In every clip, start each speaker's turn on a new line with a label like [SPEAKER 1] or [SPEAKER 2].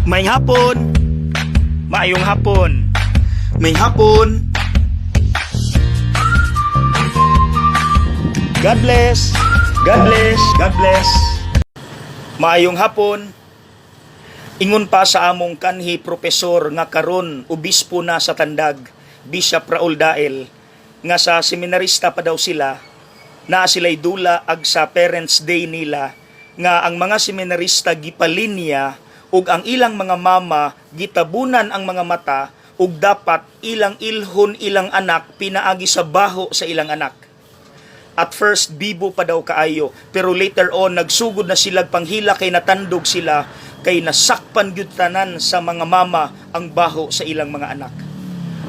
[SPEAKER 1] May hapon.
[SPEAKER 2] Maayong hapon.
[SPEAKER 1] May hapon.
[SPEAKER 2] God bless. God bless. God bless. Maayong hapon. Ingon pa sa among kanhi profesor nga karon obispo na sa Tandag, Bishop Raul Dael, nga sa seminarista pa daw sila, na sila'y dula ag sa Parents Day nila, nga ang mga seminarista gipalinya ug ang ilang mga mama gitabunan ang mga mata ug dapat ilang ilhon ilang anak pinaagi sa baho sa ilang anak. At first, bibo pa daw kaayo, pero later on, nagsugod na sila panghila kay natandog sila, kay nasakpan gyud tanan sa mga mama ang baho sa ilang mga anak.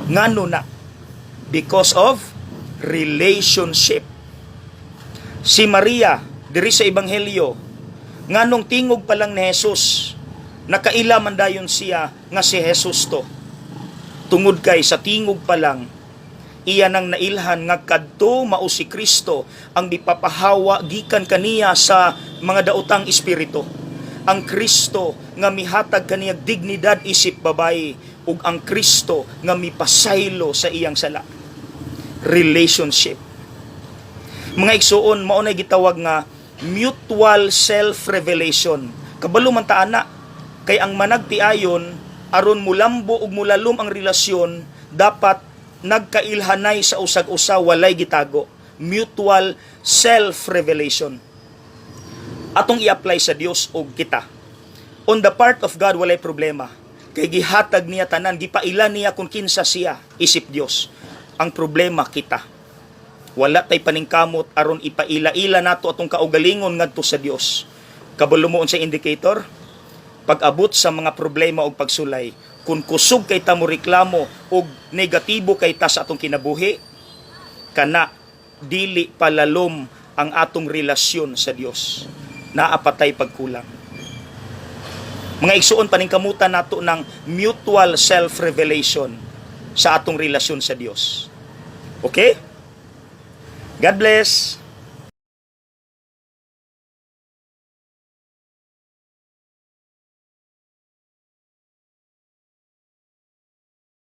[SPEAKER 2] Ngano na? Because of relationship. Si Maria, diri sa Ebanghelyo, nganong tingog pa lang ni Jesus, nakaila man dayon siya nga si Jesus to. Tungod kay sa tingog pa lang, iya nang nailhan nga kadto mao si Kristo ang dipapahawa gikan kaniya sa mga daotang espiritu. Ang Kristo nga mihatag kaniyang dignidad isip babayi ug ang Kristo nga mipasaylo sa iyang sala. Relationship. Mga igsuon, mao nay gitawag nga mutual self-revelation. Kabalo man ta ana, kay ang managtiayon aron mulambo ug mulalom ang relasyon, dapat nagkailhanay sa usag-usa, walay gitago. Mutual self-revelation. Atong i-apply sa Dios o kita. On the part of God, walay problema. Kay gihatag niya tanan, gipaila niya kung kinsa siya, isip Dios. Ang problema kita. Wala tay paningkamot aron ipaila-ila nato atong kaugalingon ngadto sa Dios. Kabalo mo sa indicator, pag-abot sa mga problema o pagsulay, kung kusog kay ta mo reklamo o negatibo kay ta sa atong kinabuhi, kana dili palalom ang atong relasyon sa Dios. Naapatay pagkulang. Mga igsuon paningkamutan nato ng mutual self-revelation sa atong relasyon sa Dios. Okay? God bless.